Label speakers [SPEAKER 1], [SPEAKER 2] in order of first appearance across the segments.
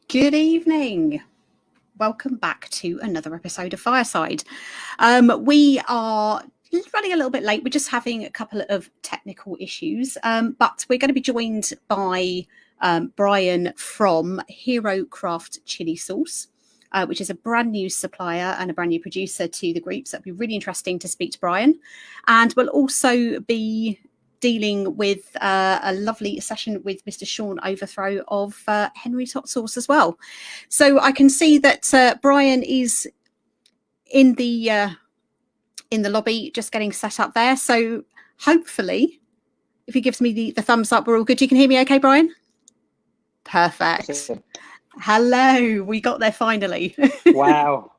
[SPEAKER 1] Good evening. Welcome back to another episode of Fireside. We are running a little bit late. We're just having a couple of technical issues, but we're going to be joined by Bryan from Hero Craft Chili Sauce, which is a brand new supplier and a brand new producer to the group. So it'll be really interesting to speak to Bryan. And we'll also be dealing with a lovely session with Mr. Shawn Overthrow of Henry's Hot Sauce as well. So I can see that Bryan is in the lobby, just getting set up there. So hopefully, if he gives me the thumbs up, we're all good. You can hear me okay, Bryan? Perfect. Hello, we got there finally.
[SPEAKER 2] Wow.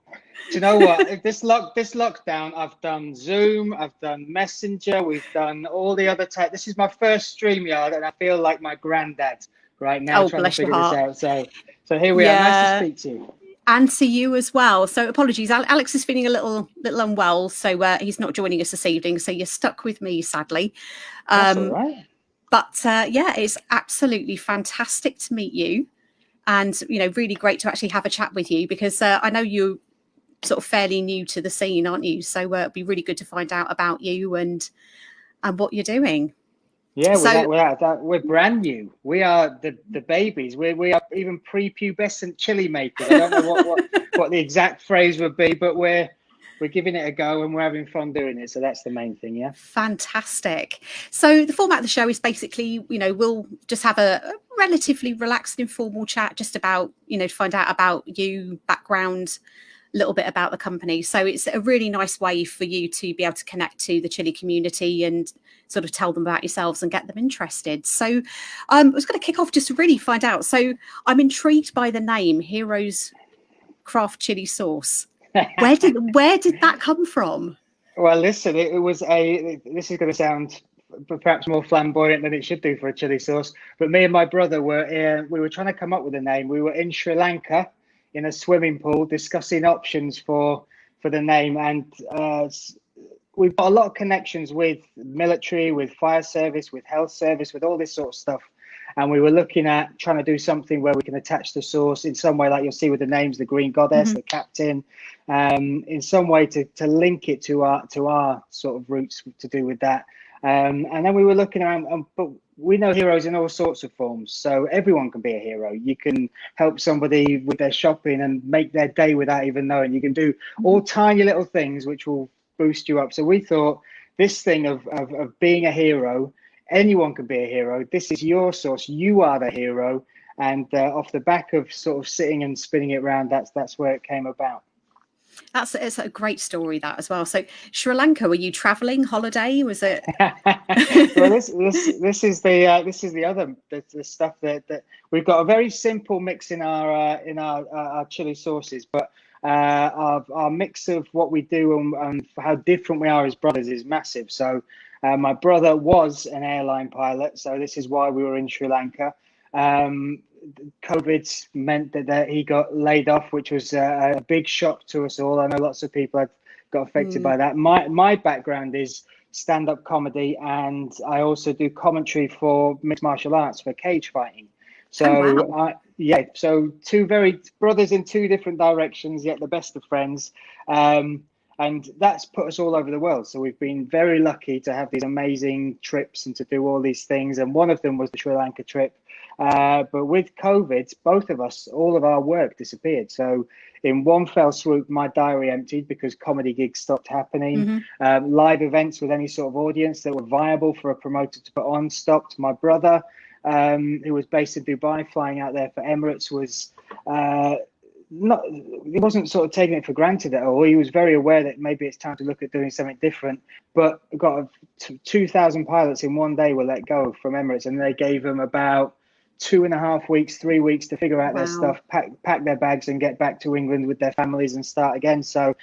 [SPEAKER 2] Do you know what? This lockdown, I've done Zoom, I've done Messenger, we've done all the other tech. This is my first StreamYard, and I feel like my granddad right now trying to figure this out. So here we are. Nice to speak to you.
[SPEAKER 1] And to you as well. So apologies, Alex is feeling a little unwell, so he's not joining us this evening. So you're stuck with me, sadly.
[SPEAKER 2] That's all right.
[SPEAKER 1] But yeah, it's absolutely fantastic to meet you, and really great to actually have a chat with you, because I know you're sort of fairly new to the scene, aren't you? So it'd be really good to find out about you and what you're doing.
[SPEAKER 2] Yeah, we're brand new. We are the babies. We are even prepubescent chili makers. I don't know what the exact phrase would be, but we're giving it a go and we're having fun doing it. So that's the main thing, yeah.
[SPEAKER 1] Fantastic. So the format of the show is basically, we'll just have a relatively relaxed, informal chat just about, to find out about you, background, a little bit about the company. So it's a really nice way for you to be able to connect to the chili community and sort of tell them about yourselves and get them interested. So I was going to kick off just to really find out. So I'm intrigued by the name Heroes Craft Chili Sauce. Where did that come from?
[SPEAKER 2] Well, listen, this is going to sound perhaps more flamboyant than it should do for a chili sauce, but me and my brother we were trying to come up with a name. We were in Sri Lanka in a swimming pool discussing options for the name, and we've got a lot of connections with military, with fire service, with health service, with all this sort of stuff. And we were looking at trying to do something where we can attach the sauce in some way, like you'll see with the names, the Green Goddess, the Captain, in some way to link it to our sort of roots to do with that. And then we were looking around, but we know heroes in all sorts of forms. So everyone can be a hero. You can help somebody with their shopping and make their day without even knowing. You can do all tiny little things which will boost you up. So we thought this thing of being a hero, anyone can be a hero. This is your sauce. You are the hero. And off the back of sort of sitting and spinning it around, that's where it came about.
[SPEAKER 1] It's a great story, that as well. So Sri Lanka, were you traveling, holiday? Was it?
[SPEAKER 2] Well, this is the stuff that we've got a very simple mix in our chili sauces, but our mix of what we do and how different we are as brothers is massive. So my brother was an airline pilot, so this is why we were in Sri Lanka. COVID meant that he got laid off, which was a big shock to us all. I know lots of people have got affected by that. My background is stand-up comedy, and I also do commentary for mixed martial arts, for cage fighting. So wow. So two very brothers in two different directions, yet the best of friends. And that's put us all over the world. So we've been very lucky to have these amazing trips and to do all these things. And one of them was the Sri Lanka trip. But with COVID, both of us, all of our work disappeared. So in one fell swoop, my diary emptied because comedy gigs stopped happening. Live events with any sort of audience that were viable for a promoter to put on stopped. My brother, who was based in Dubai, flying out there for Emirates, he wasn't sort of taking it for granted at all. He was very aware that maybe it's time to look at doing something different, but got 2,000 pilots in one day were let go from Emirates, and they gave them about 2.5 weeks, 3 weeks to figure out their stuff, pack their bags and get back to England with their families and start again. So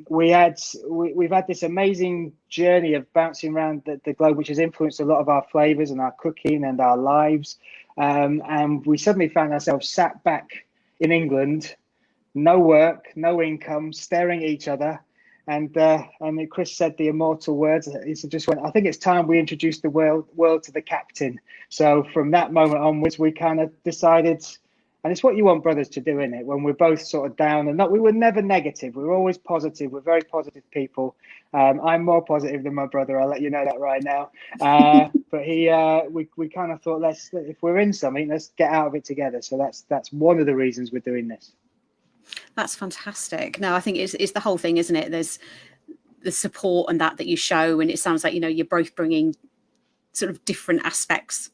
[SPEAKER 2] we've had this amazing journey of bouncing around the globe, which has influenced a lot of our flavors and our cooking and our lives. And we suddenly found ourselves sat back in England, no work, no income, staring at each other. And Chris said the immortal words. He just went, I think it's time we introduce the world to the captain. So from that moment onwards, we kind of decided And it's what you want brothers to do, isn't it? When we're both sort of down and not, we were never negative. We were always positive. We're very positive people. I'm more positive than my brother. I'll let you know that right now. But we kind of thought, if we're in something, let's get out of it together. So that's one of the reasons we're doing this.
[SPEAKER 1] That's fantastic. No, I think it's the whole thing, isn't it? There's the support and that you show, and it sounds like, you're both bringing sort of different aspects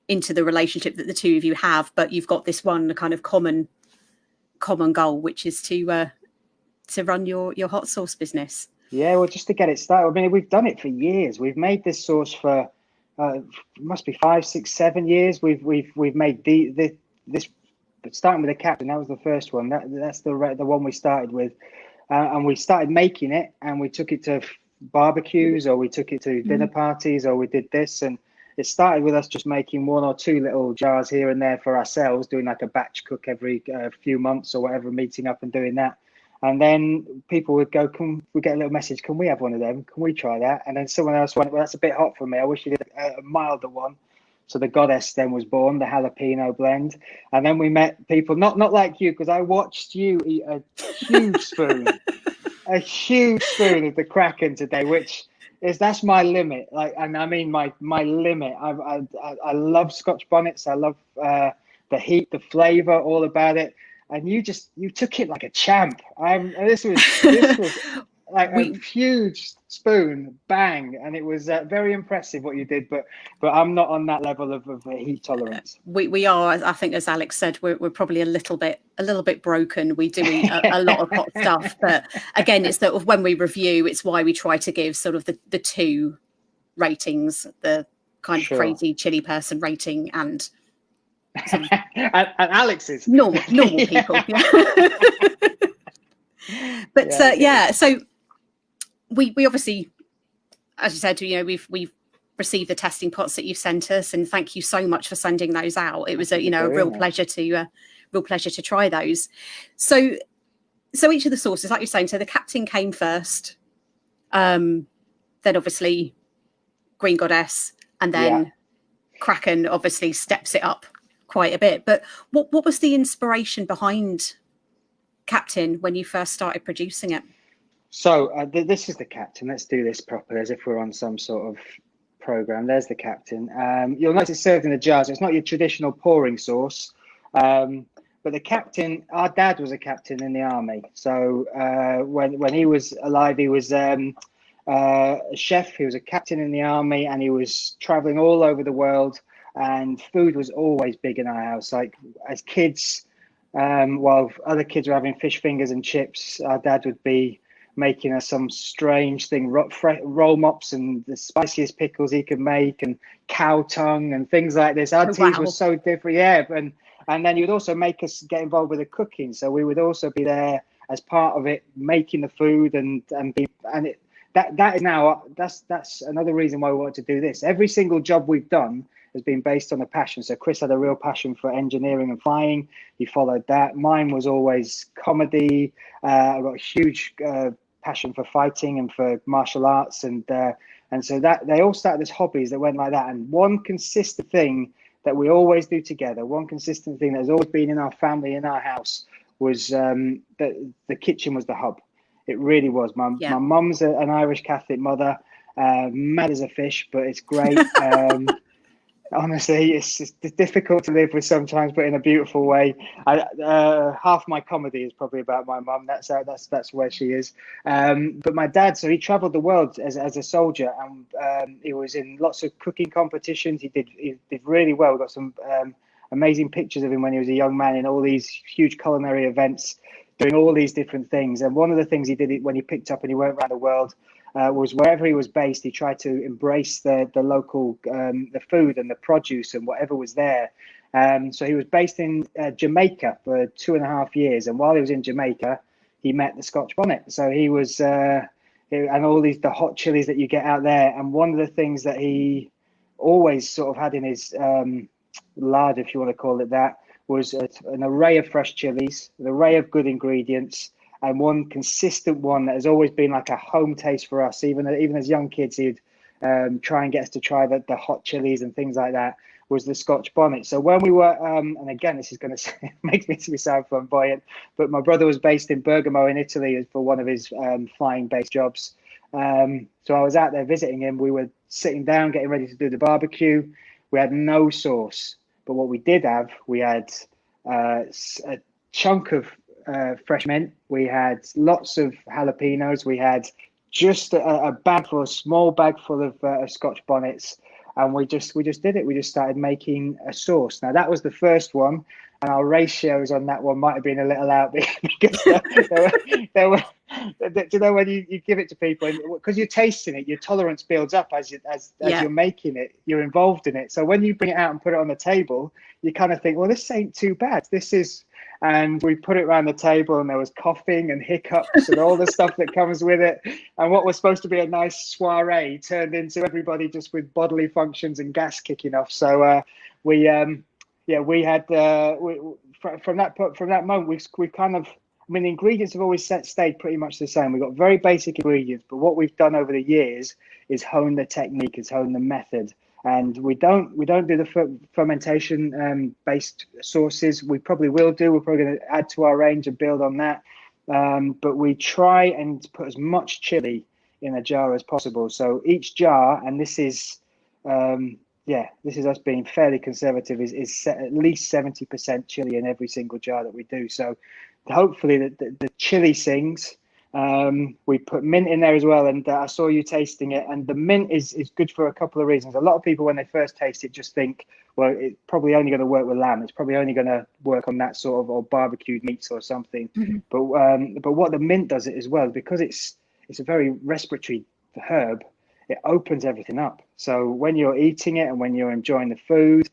[SPEAKER 1] into the relationship that the two of you have, but you've got this one kind of common goal, which is to run your hot sauce business.
[SPEAKER 2] Yeah, well, just to get it started. I mean, we've done it for years. We've made this sauce for must be 5, 6, 7 years. We've made this starting with the Captain. That was the first one. That's the one we started with, and we started making it, and we took it to barbecues, or we took it to dinner parties, or we did this, and it started with us just making 1 or 2 little jars here and there for ourselves, doing like a batch cook every few months or whatever, meeting up and doing that. And then people would go, we get a little message, can we have one of them? Can we try that? And then someone else went, well, that's a bit hot for me. I wish you did a milder one. So the Goddess then was born, the jalapeno blend. And then we met people, not like you, because I watched you eat a huge spoon, of the Kraken today, which that's my limit. Like, and I mean my limit. I love Scotch bonnets. I love the heat, the flavor, all about it. And you took it like a champ. This was like a huge spoon, bang, and it was very impressive what you did. But I'm not on that level of heat tolerance.
[SPEAKER 1] We are, I think, as Alex said, we're probably a little bit broken. We do eat a lot of hot stuff, but again, it's that when we review, it's why we try to give sort of the 2 ratings, the kind of crazy chili person rating and.
[SPEAKER 2] and Alex's
[SPEAKER 1] normal people. But so we obviously, as you said, we've received the testing pots that you've sent us, and thank you so much for sending those out. It was a real pleasure to try those. So each of the sauces, like you're saying, so the Captain came first, then obviously Green Goddess, and then Kraken obviously steps it up quite a bit. But what was the inspiration behind Captain when you first started producing it?
[SPEAKER 2] So this is the Captain. Let's do this properly, as if we're on some sort of program. There's the Captain. You'll notice it's served in a jar, so it's not your traditional pouring sauce. But the Captain, our dad was a captain in the army. So when he was alive, he was a chef. He was a captain in the army, and he was traveling all over the world. And food was always big in our house. Like as kids, while other kids were having fish fingers and chips, our dad would be making us some strange thing, roll mops and the spiciest pickles he could make, and cow tongue and things like this. Our teas were so different, and then he would also make us get involved with the cooking. So we would also be there as part of it, making the food that is now that's another reason why we wanted to do this. Every single job we've done has been based on a passion. So Chris had a real passion for engineering and flying. He followed that. Mine was always comedy. I've got a huge passion for fighting and for martial arts, and so that they all started as hobbies that went like that. And one consistent thing that we always do together, one consistent thing that has always been in our family, in our house, was that the kitchen was the hub. It really was. My mum's an Irish Catholic mother, mad as a fish, but it's great. Honestly, it's difficult to live with sometimes, but in a beautiful way. Half my comedy is probably about my mum. That's where she is. But my dad, so he travelled the world as a soldier, and he was in lots of cooking competitions. He did really well. We got some amazing pictures of him when he was a young man in all these huge culinary events, doing all these different things. And one of the things he did when he picked up and he went around the world was wherever he was based, he tried to embrace the local, the food and the produce and whatever was there. So he was based in Jamaica for 2.5 years. And while he was in Jamaica, he met the Scotch bonnet. So he was, and all the hot chilies that you get out there. And one of the things that he always sort of had in his larder, if you want to call it that, was an array of fresh chilies, an array of good ingredients, and one consistent one that has always been like a home taste for us. Even as young kids, he'd try and get us to try the hot chilies and things like that, was the Scotch bonnet. So when we were, and again, this is going to make me sound flamboyant, but my brother was based in Bergamo in Italy for one of his flying-based jobs. So I was out there visiting him. We were sitting down, getting ready to do the barbecue. We had no sauce, but what we did have, we had a chunk of fresh mint. We had lots of jalapenos. We had just a small bag full of Scotch bonnets. And we just did it. We just started making a sauce. Now that was the first one, and our ratios on that one might have been a little out because there were. Do you know when you give it to people, because you're tasting it, your tolerance builds up as you're making it. You're involved in it. So when you bring it out and put it on the table, you kind of think, well, this ain't too bad. This is. And we put it around the table, and there was coughing and hiccups and all the stuff that comes with it. And what was supposed to be a nice soiree turned into everybody just with bodily functions and gas kicking off. So we had from that moment we kind of. I mean, the ingredients have always stayed pretty much the same. We've got very basic ingredients, but what we've done over the years is hone the technique, is hone the method. And we don't do the fermentation based sauces. We probably will do. We're probably going to add to our range and build on that. But we try and put as much chili in a jar as possible. So each jar, and this is us being fairly conservative, is at least 70% chili in every single jar that we do. So hopefully the chili sings. We put mint in there as well, and I saw you tasting it, and the mint is good for a couple of reasons. A lot of people, when they first taste it, just think, well, it's probably only going to work with lamb. It's probably only going to work on that sort of, or barbecued meats or something. Mm-hmm. But what the mint does it as well, because it's a very respiratory herb. It opens everything up. So when you're eating it and when you're enjoying the food,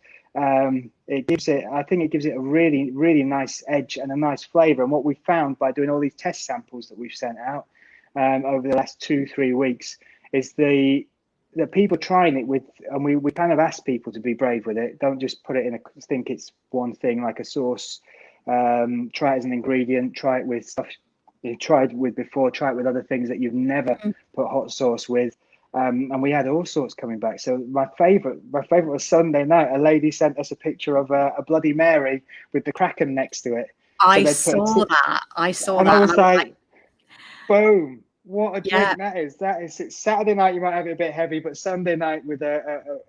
[SPEAKER 2] it gives it a really, really nice edge and a nice flavor. And what we found by doing all these test samples that we've sent out over the last 2-3 weeks is the people trying it with, and we kind of ask people to be brave with it. Don't just put it in think it's one thing like a sauce. Try it as an ingredient. Try it with stuff you've tried with before. Try it with other things that you've never put hot sauce with. And we had all sorts coming back. So my favorite was Sunday night. A lady sent us a picture of a Bloody Mary with the Kraken next to it.
[SPEAKER 1] I saw that.
[SPEAKER 2] And I was like, boom! What a drink that is. It's Saturday night. You might have it a bit heavy, but Sunday night with a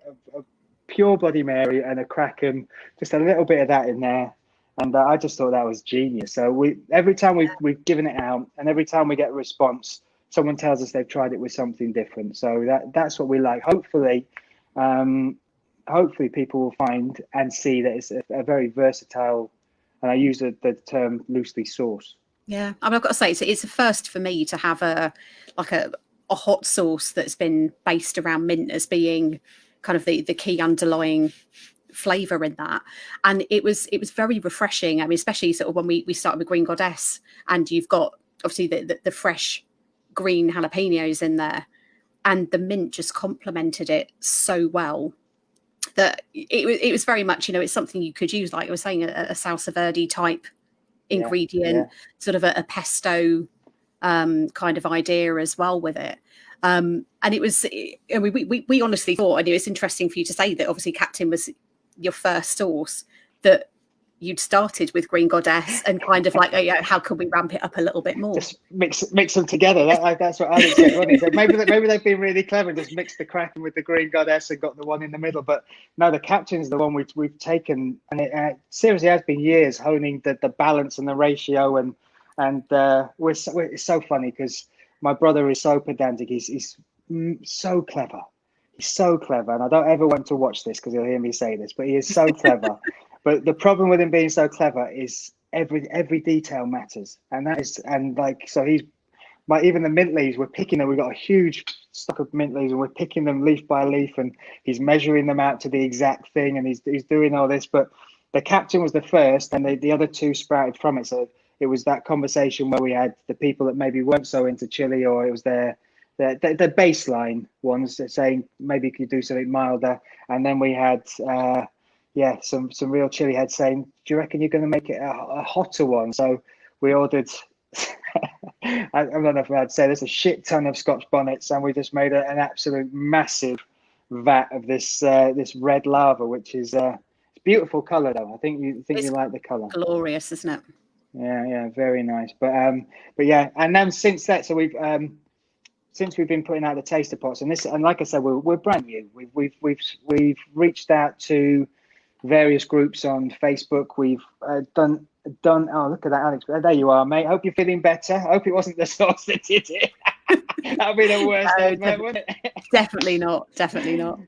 [SPEAKER 2] pure Bloody Mary and a Kraken, just a little bit of that in there. And I just thought that was genius. So every time we've given it out, and every time we get a response, someone tells us they've tried it with something different. So that's what we like. Hopefully people will find and see that it's a very versatile, and I use the term loosely, sauce.
[SPEAKER 1] Yeah, I mean, I've got to say, it's a first for me to have a hot sauce that's been based around mint as being kind of the key underlying flavour in that. And it was very refreshing. I mean, especially sort of when we started with Green Goddess, and you've got obviously the fresh green jalapenos in there, and the mint just complemented it so well that it was very much, it's something you could use, like I was saying, a salsa verde type ingredient, sort of a pesto kind of idea as well with it. And it was, we honestly thought, and it was interesting for you to say that obviously Captain was your first sauce, that you'd started with Green Goddess and kind of like, how can we ramp it up a little bit more?
[SPEAKER 2] Just mix them together. That's what Alex said, wasn't he? So maybe they've been really clever and just mixed the Kraken with the Green Goddess and got the one in the middle. But no, the Captain's the one we've taken, and it seriously has been years honing the balance and the ratio. And it's so funny because my brother is so pedantic. He's so clever. He's so clever, and I don't ever want to watch this because he'll hear me say this, but he is so clever. But the problem with him being so clever is every detail matters, so he's even the mint leaves, we're picking them. We've got a huge stock of mint leaves, and we're picking them leaf by leaf, and he's measuring them out to the exact thing, and he's doing all this. But the Captain was the first, and the other two sprouted from it. So it was that conversation where we had the people that maybe weren't so into chili, or it was the baseline ones that saying maybe you could do something milder, and then we had some real Chilli-heads saying, do you reckon you're going to make it a hotter one? So we ordered I don't know if I'd say there's a shit ton of Scotch bonnets, and we just made an absolute massive vat of this this red lava, which is it's beautiful color though. I think you
[SPEAKER 1] It's
[SPEAKER 2] like the color.
[SPEAKER 1] glorious, isn't it?
[SPEAKER 2] Yeah, very nice. But yeah, and then since that, so we've since we've been putting out the taster pots, and like I said, we're brand new. We've reached out to various groups on Facebook. We've done. Oh, look at that, Alex! There you are, mate. Hope you're feeling better. Hope it wasn't the sauce that did it. That'd be the worst ever, wouldn't it?
[SPEAKER 1] Definitely not. Definitely not.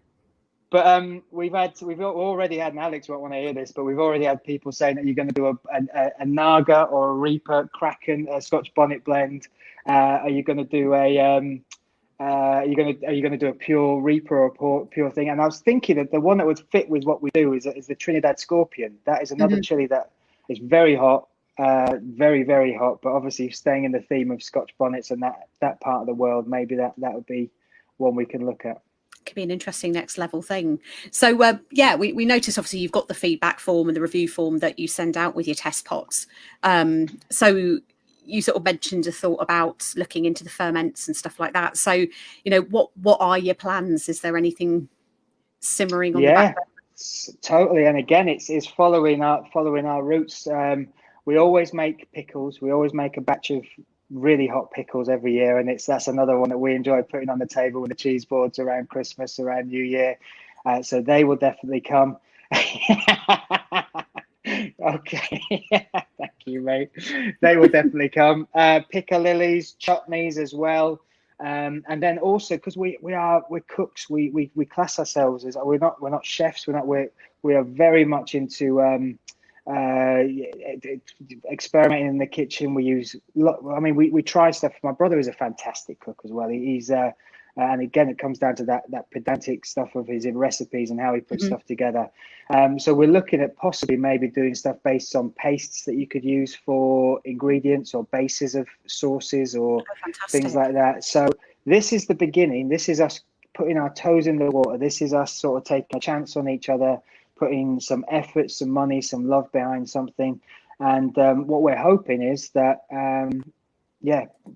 [SPEAKER 2] But we've already had, and Alex won't want to hear this, but we've already had people saying that you're going to do a Naga or a Reaper Kraken Scotch bonnet blend. Are you going to do are you going to do a pure Reaper or a pure thing? And I was thinking that the one that would fit with what we do is the Trinidad Scorpion. That is another chili that is very hot, very, very hot. But obviously, staying in the theme of Scotch bonnets and that part of the world, maybe that would be one we can look at.
[SPEAKER 1] Could be an interesting next level thing. So yeah, we noticed obviously you've got the feedback form and the review form that you send out with your test pots. So you sort of mentioned a thought about looking into the ferments and stuff like that. So, what are your plans? Is there anything simmering on the back burner?
[SPEAKER 2] Totally. And again, it's following our roots. We always make pickles. We always make a batch of really hot pickles every year, and that's another one that we enjoy putting on the table with the cheese boards around Christmas, around New Year. So they will definitely come. Okay. Thank you, mate. They will definitely come. Piccalillis, chutneys as well. And then also because we're cooks, we class ourselves as we're not chefs. We are very much into experimenting in the kitchen. We try stuff. My brother is a fantastic cook as well. He's and again, it comes down to that pedantic stuff of his recipes and how he puts stuff together. So we're looking at possibly maybe doing stuff based on pastes that you could use for ingredients or bases of sauces or things like that. So this is the beginning. This is us putting our toes in the water. This is us sort of taking a chance on each other, putting some effort, some money, some love behind something. And what we're hoping is that,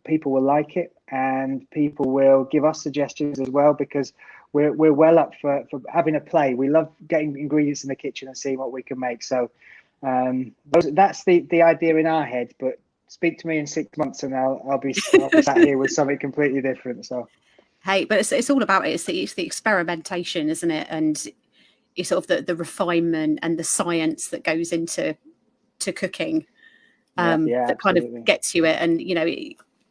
[SPEAKER 2] people will like it and people will give us suggestions as well, because we're well up for having a play. We love getting ingredients in the kitchen and seeing what we can make. So that's the idea in our head. But speak to me in 6 months and I'll be sat here with something completely different. So,
[SPEAKER 1] hey, but it's all about it. It's the experimentation, isn't it? And it's sort of the refinement and the science that goes into cooking that kind of gets you it. And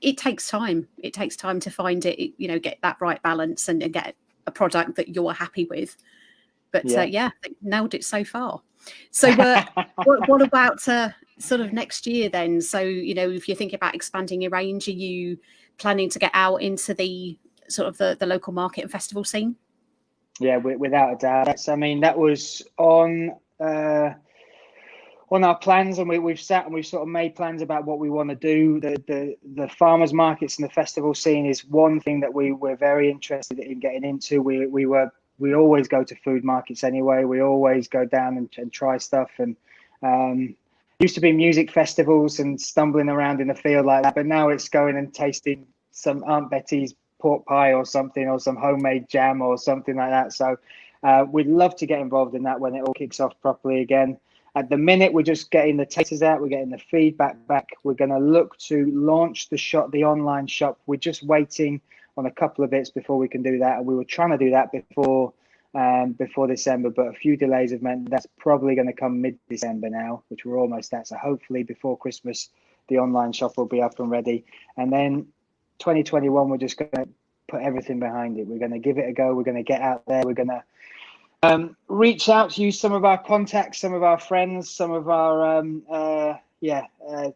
[SPEAKER 1] it takes time. It takes time to find it. Get that right balance and get a product that you're happy with. But they nailed it so far. So what about sort of next year then? So if you're thinking about expanding your range, are you planning to get out into the sort of the local market and festival scene?
[SPEAKER 2] Yeah, without a doubt. That was on our plans, and we've sat and we've sort of made plans about what we want to do. The farmers markets and the festival scene is one thing that we're very interested in getting into. We always go to food markets anyway. We always go down and try stuff. And used to be music festivals and stumbling around in the field like that, but now it's going and tasting some Aunt Betty's pork pie or something, or some homemade jam or something like that. So we'd love to get involved in that when it all kicks off properly again. At the minute, we're just getting the tasters out. We're getting the feedback back. We're going to look to launch the online shop. We're just waiting on a couple of bits before we can do that. And we were trying to do that before December, but a few delays have meant that's probably going to come mid-December now, which we're almost at. So hopefully before Christmas, the online shop will be up and ready. And then 2021, we're just going to put everything behind it. We're going to give it a go. We're going to get out there. We're going to reach out to use some of our contacts, some of our friends, some of our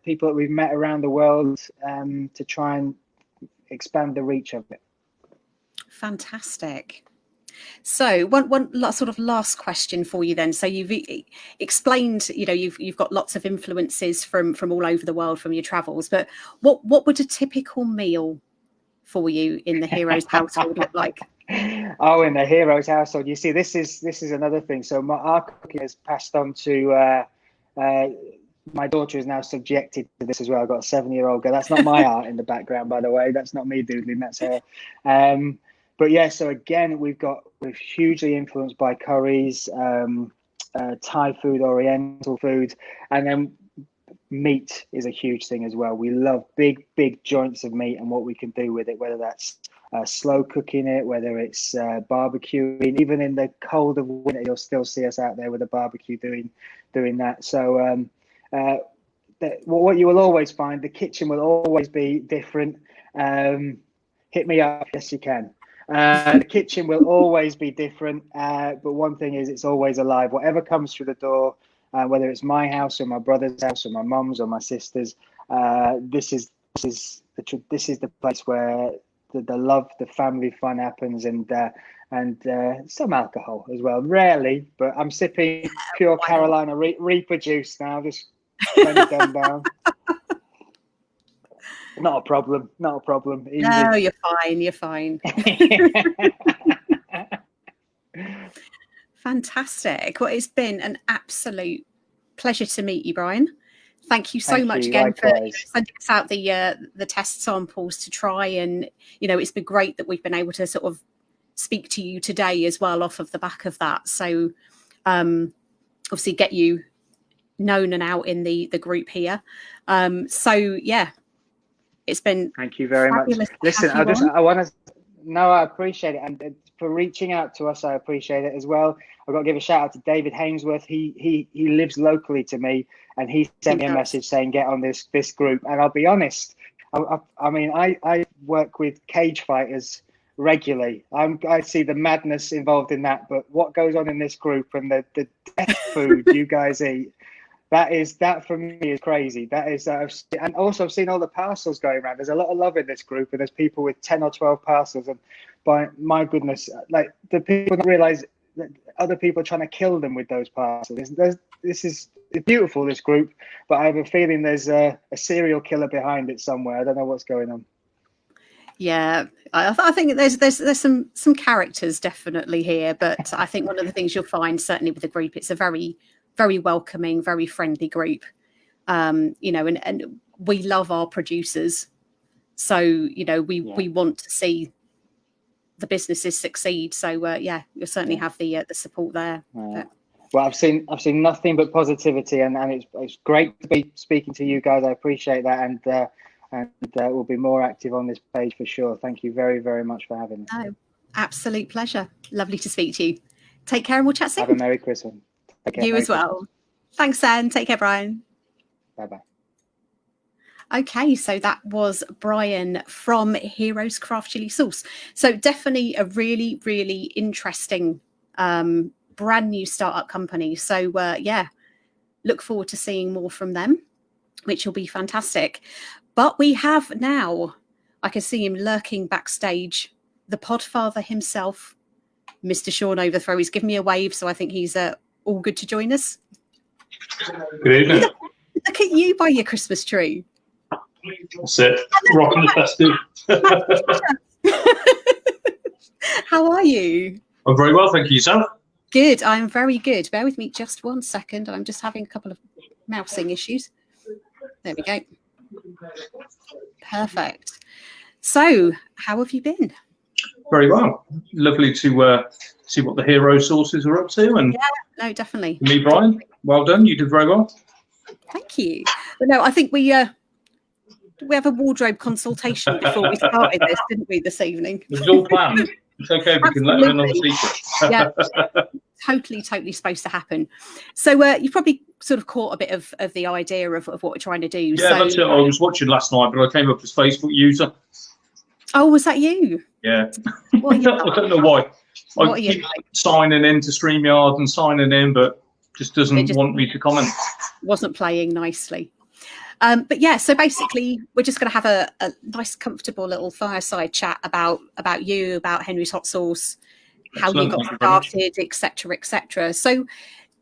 [SPEAKER 2] people that we've met around the world to try and expand the reach of it.
[SPEAKER 1] Fantastic. So one sort of last question for you then. So you've explained, you've got lots of influences from all over the world from your travels, but what would a typical meal for you in the Heroes household look like?
[SPEAKER 2] Oh, in the Heroes household, you see, this is another thing. So our cooking is passed on to my daughter is now subjected to this as well. I've got a 7-year-old girl. That's not my art in the background, by the way. That's not me doodling. That's her. But yeah, so again, we're hugely influenced by curries, Thai food, Oriental food, and then meat is a huge thing as well. We love big joints of meat and what we can do with it, whether that's slow cooking it, whether it's barbecuing. Even in the cold of winter, you'll still see us out there with a barbecue doing that. So what you will always find, the kitchen will always be different. Hit me up, yes you can. The kitchen will always be different, but one thing is it's always alive. Whatever comes through the door, whether it's my house or my brother's house or my mum's or my sister's, this is the place where the love, the family fun happens, and some alcohol as well. Rarely, but I'm sipping pure Carolina Reaper juice now, just when it's done down. Not a problem. Easy.
[SPEAKER 1] No, you're fine. You're fine. Fantastic. Well, it's been an absolute pleasure to meet you, Bryan. Thank you so much again for sending us out the test samples to try. And, it's been great that we've been able to sort of speak to you today as well off of the back of that. So obviously get you known and out in the group here. So, yeah. It's been
[SPEAKER 2] thank you very much. Listen, I appreciate it, and for reaching out to us, I appreciate it as well. I've got to give a shout out to David Hainsworth. He lives locally to me, and he sent me a message saying get on this group. And I'll be honest, I work with cage fighters regularly. I see the madness involved in that, but what goes on in this group and the death food you guys eat. That for me is crazy. That is, and also I've seen all the parcels going around. There's a lot of love in this group, and there's people with 10 or 12 parcels. And by my goodness, like the people don't realize that other people are trying to kill them with those parcels. This is beautiful, this group, but I have a feeling there's a serial killer behind it somewhere. I don't know what's going on.
[SPEAKER 1] Yeah, I think there's some characters definitely here, but I think one of the things you'll find certainly with the group, it's a very welcoming, very friendly group, and we love our producers. So, we want to see the businesses succeed. So, you'll certainly have the support there.
[SPEAKER 2] Well, I've seen nothing but positivity, and it's great to be speaking to you guys. I appreciate that, and we'll be more active on this page for sure. Thank you very, very much for having me.
[SPEAKER 1] No, absolute pleasure. Lovely to speak to you. Take care, and we'll chat soon.
[SPEAKER 2] Have a Merry Christmas.
[SPEAKER 1] You as well. Thanks, Anne. Take care, Bryan.
[SPEAKER 2] Bye-bye.
[SPEAKER 1] Okay, so that was Bryan from Heroes Craft Chili Sauce. So definitely a really, really interesting brand new startup company. So look forward to seeing more from them, which will be fantastic. But we have now, I can see him lurking backstage, the podfather himself, Mr. Shawn Overthrow. He's given me a wave, so I think he's all good to join us.
[SPEAKER 3] Good evening.
[SPEAKER 1] Look at you by your Christmas tree.
[SPEAKER 3] That's it. Rocking the festive.
[SPEAKER 1] How are you?
[SPEAKER 3] I'm very well, thank you. Yourself?
[SPEAKER 1] Good. I'm very good. Bear with me just 1 second. I'm just having a couple of mousing issues. There we go. Perfect. So, how have you been?
[SPEAKER 3] Very well. Lovely to see what the hero sources are up to. And
[SPEAKER 1] no, definitely.
[SPEAKER 3] Me, Bryan, well done. You did very well.
[SPEAKER 1] Thank you. But no, I think we have a wardrobe consultation before we started this, didn't we, this evening?
[SPEAKER 3] It was all planned. It's okay, we can let them in on the secret.
[SPEAKER 1] Yeah, totally supposed to happen. So you've probably sort of caught a bit of the idea of what we're trying to do.
[SPEAKER 3] Yeah, that's it. I was watching last night, but I came up as Facebook user.
[SPEAKER 1] Oh, was that you?
[SPEAKER 3] Yeah. I don't know why. I keep signing in to StreamYard and signing in, but just doesn't want me to comment.
[SPEAKER 1] Wasn't playing nicely. But yeah, so basically we're just going to have a nice, comfortable little fireside chat about you, about Henry's Hot Sauce, how you got started, etc., etc. So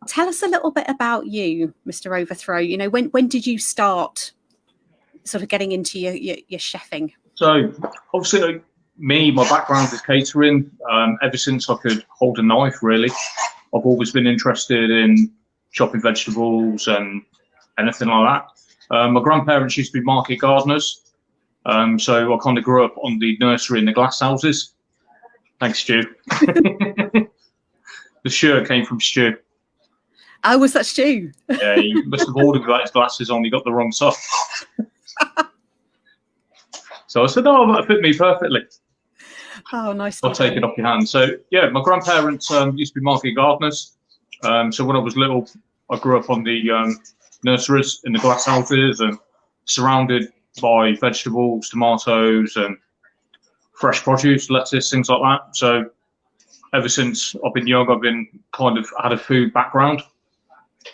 [SPEAKER 1] tell us a little bit about you, Mr. Overthrow. When did you start sort of getting into your chefing? So
[SPEAKER 3] obviously my background is catering. Ever since I could hold a knife, really, I've always been interested in chopping vegetables and anything like that. My grandparents used to be market gardeners. So I kind of grew up on the nursery in the glass houses. Thanks, Stu. The shirt came from Stu.
[SPEAKER 1] Oh, was that Stu?
[SPEAKER 3] Yeah, he must have ordered without his glasses on. He got the wrong size. So I said, "Oh, that fit me perfectly."
[SPEAKER 1] Oh, nice.
[SPEAKER 3] I'll take it off your hand. So yeah, my grandparents used to be market gardeners. So when I was little, I grew up on the nurseries in the glass houses and surrounded by vegetables, tomatoes, and fresh produce, lettuce, things like that. So ever since I've been young, I've been kind of had a food background.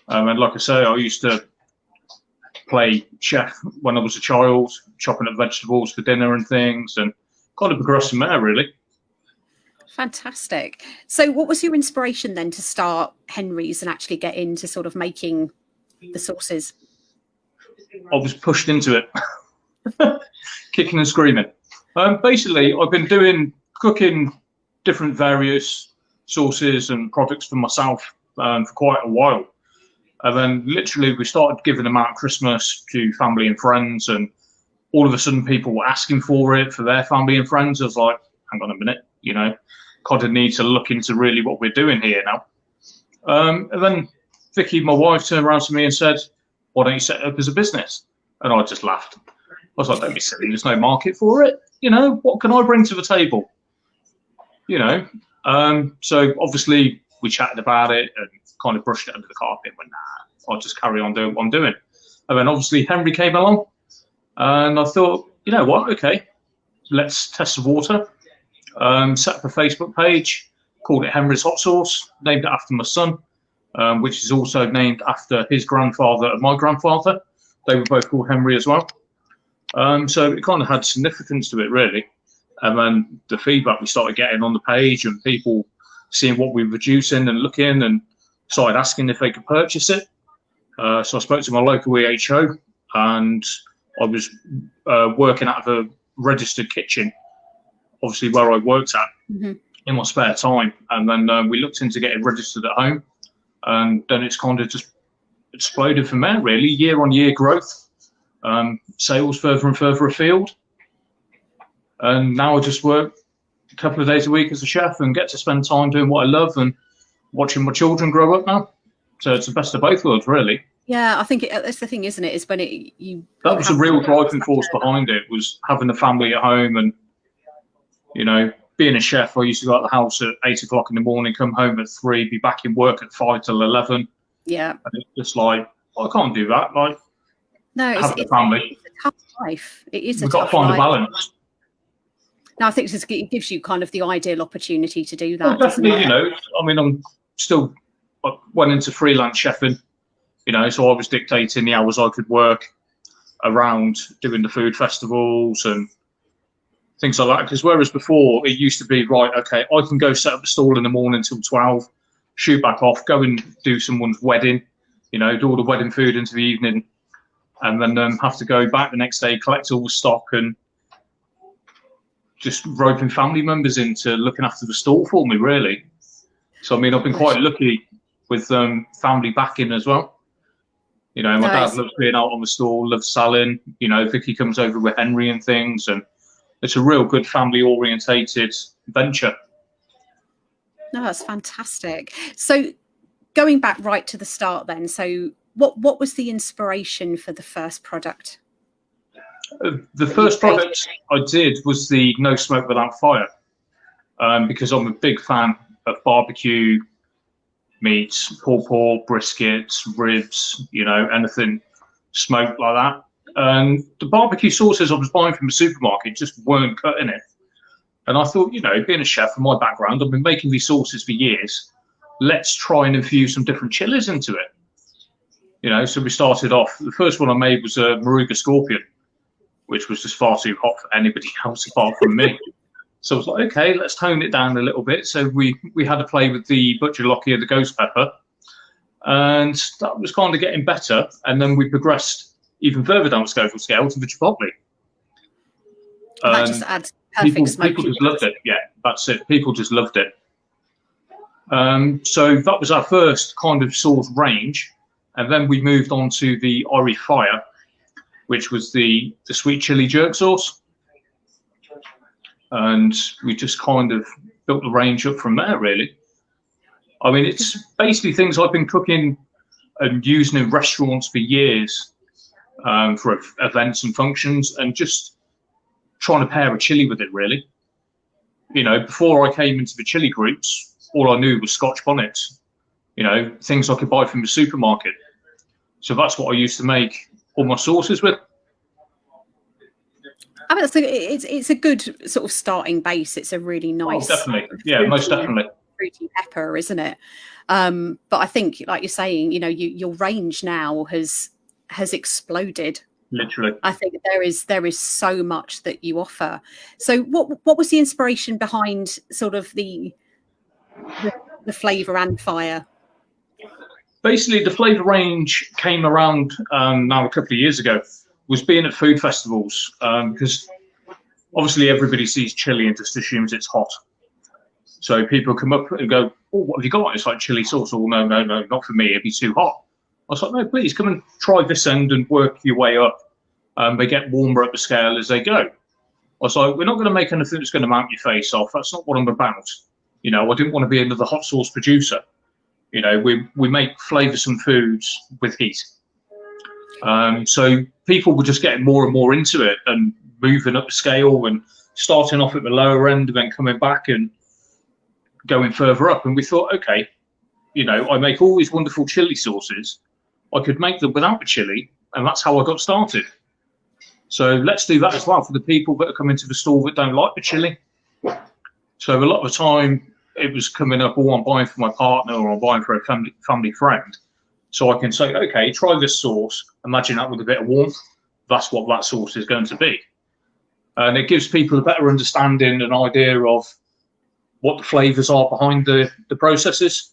[SPEAKER 3] And like I say, I used to play chef when I was a child, chopping up vegetables for dinner and things, and kind of progressed from there, really.
[SPEAKER 1] Fantastic. So what was your inspiration then to start Henry's and actually get into sort of making the sauces?
[SPEAKER 3] I was pushed into it, kicking and screaming. Basically, I've been cooking different various sauces and products for myself for quite a while. And then literally we started giving them out at Christmas to family and friends, and all of a sudden people were asking for it for their family and friends. I was like, hang on a minute, kind of need to look into really what we're doing here now. And then Vikki, my wife, turned around to me and said, why don't you set it up as a business? And I just laughed. I was like, don't be silly, there's no market for it. What can I bring to the table? So obviously we chatted about it and kind of brushed it under the carpet, went, nah, I'll just carry on doing what I'm doing. And then obviously Henry came along and I thought, you know what, okay, let's test the water. Set up a Facebook page, called it Henry's Hot Sauce, named it after my son, which is also named after his grandfather and my grandfather. They were both called Henry as well. So it kind of had significance to it, really. And then the feedback we started getting on the page and people seeing what we were producing and looking and started asking if they could purchase it. So I spoke to my local EHO and I was working out of a registered kitchen, obviously where I worked at in my spare time. And then we looked into getting registered at home. And then it's kind of just exploded from there, really. Year-on-year growth, sales further and further afield. And now I just work a couple of days a week as a chef and get to spend time doing what I love and watching my children grow up now. So it's the best of both worlds, really.
[SPEAKER 1] Yeah, I think that's the thing, isn't it? Is when
[SPEAKER 3] that was a real driving force behind it, was having the family at home and, being a chef. I used to go out the house at 8 o'clock in the morning, come home at 3, be back in work at 5 till 11.
[SPEAKER 1] Yeah.
[SPEAKER 3] And it's just like, I can't do that. Like,
[SPEAKER 1] no,
[SPEAKER 3] have the family.
[SPEAKER 1] It's a tough life. It is a
[SPEAKER 3] We've
[SPEAKER 1] tough
[SPEAKER 3] got to find
[SPEAKER 1] life.
[SPEAKER 3] a balance.
[SPEAKER 1] No, I think it gives you kind of the ideal opportunity to do that.
[SPEAKER 3] Well, definitely, I'm still, I went into freelance chefing, so I was dictating the hours I could work around doing the food festivals and things like that. Because whereas before it used to be, right, okay, I can go set up a stall in the morning till 12, shoot back off, go and do someone's wedding, do all the wedding food into the evening, and then have to go back the next day, collect all the stock and just roping family members into looking after the stall for me, really. So, I've been quite lucky with family backing as well. My dad loves being out on the stall, loves selling. Vikki comes over with Henry and things, and it's a real good family-orientated venture.
[SPEAKER 1] No, that's fantastic. So, going back right to the start then, so what was the inspiration for the first product?
[SPEAKER 3] The first product I did was the No Smoke Without Fire, because I'm a big fan of barbecue meats, pulled pork, briskets, ribs, anything smoked like that. And the barbecue sauces I was buying from the supermarket just weren't cutting it. And I thought, being a chef from my background, I've been making these sauces for years. Let's try and infuse some different chilies into it. So we started off. The first one I made was a Moruga Scorpion, which was just far too hot for anybody else apart from me. So I was like, okay, let's tone it down a little bit. So we had to play with the Butcher Lockyer, the ghost pepper, and that was kind of getting better. And then we progressed even further down the Scoville scale to the Chipotle.
[SPEAKER 1] That just adds perfect smoke.
[SPEAKER 3] People just loved it. Yeah, that's it. People just loved it. So that was our first kind of sauce range. And then we moved on to the Irish Fire, which was the sweet chili jerk sauce. And we just kind of built the range up from there, really. I mean, it's basically things I've been cooking and using in restaurants for years, for events and functions, and just trying to pair a chili with it, really. You know, before I came into the chili groups, all I knew was Scotch bonnets, you know, things I could buy from the supermarket. So that's what I used to make all my sauces with.
[SPEAKER 1] I mean, it's a good sort of starting base. It's a really nice,
[SPEAKER 3] definitely, yeah, most definitely
[SPEAKER 1] fruity pepper, isn't it? But I think, like you're saying, you know, your range now has exploded.
[SPEAKER 3] Literally,
[SPEAKER 1] I think there is so much that you offer. So, what was the inspiration behind sort of the flavour and fire?
[SPEAKER 3] Basically, the flavour range came around now a couple of years ago. Was being at food festivals, because obviously everybody sees chili and just assumes it's hot. So people come up and go, "Oh, what have you got?" It's like chili sauce. Oh, no, not for me. It'd be too hot. I was like, "No, please come and try this end and work your way up." They get warmer up the scale as they go. I was like, "We're not going to make anything that's going to mount your face off. That's not what I'm about." You know, I didn't want to be another hot sauce producer. You know, we make flavoursome foods with heat. So people were just getting more and more into it and moving up the scale and starting off at the lower end and then coming back and going further up. And we thought, okay, you know, I make all these wonderful chili sauces. I could make them without the chili, and that's how I got started. So let's do that as well for the people that are coming to the store that don't like the chili. So a lot of the time it was coming up, oh, I'm buying for my partner or I'm buying for a family friend. So I can say, okay, try this sauce. Imagine that with a bit of warmth. That's what that sauce is going to be. And it gives people a better understanding and idea of what the flavours are behind the processes.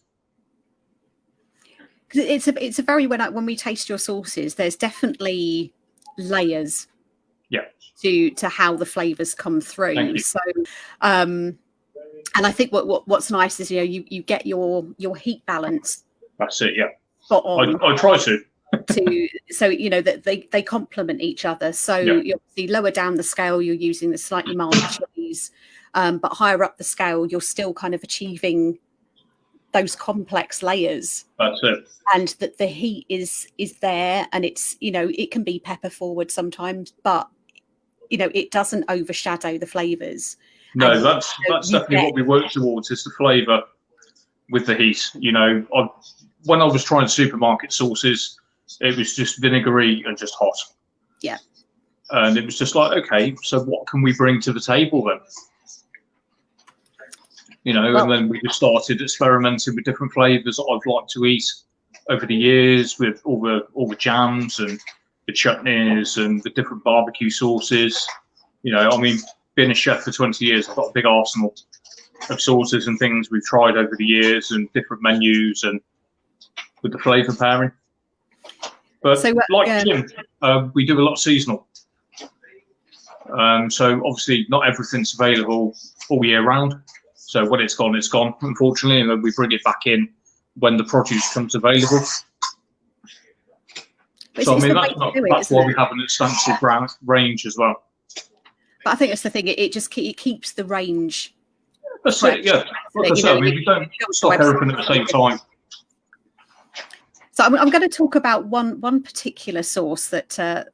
[SPEAKER 1] It's a very, when we taste your sauces, there's definitely layers.
[SPEAKER 3] Yeah.
[SPEAKER 1] To how the flavours come through.
[SPEAKER 3] Thank you.
[SPEAKER 1] So, and I think what's nice is, you know, you get your heat balance.
[SPEAKER 3] That's it. Yeah.
[SPEAKER 1] I
[SPEAKER 3] try to.
[SPEAKER 1] So you know that they complement each other. So you obviously lower down the scale, you're using the slightly milder chilies, but higher up the scale, you're still kind of achieving those complex layers.
[SPEAKER 3] That's it.
[SPEAKER 1] And that the heat is there, and it's, you know, it can be pepper forward sometimes, but you know, it doesn't overshadow the flavors.
[SPEAKER 3] No,
[SPEAKER 1] and
[SPEAKER 3] that's definitely what we work towards, is the flavor with the heat. You know, when I was trying supermarket sauces, it was just vinegary and just hot.
[SPEAKER 1] Yeah.
[SPEAKER 3] And it was just like, okay, so what can we bring to the table then? You know, and then we just started experimenting with different flavors that I've liked to eat over the years, with all the jams and the chutneys and the different barbecue sauces. You know, I mean, being a chef for 20 years, I've got a big arsenal of sauces and things we've tried over the years, and different menus and with the flavour pairing. But so, like Tim, we do a lot of seasonal. So obviously not everything's available all year round. So when it's gone, unfortunately, and then we bring it back in when the produce comes available. So I mean, that's why we have an extensive range as well.
[SPEAKER 1] But I think that's the thing; it keeps the range.
[SPEAKER 3] That's it, yeah. Like I said, I mean, we don't stock everything at the same time.
[SPEAKER 1] So I'm going to talk about one particular sauce that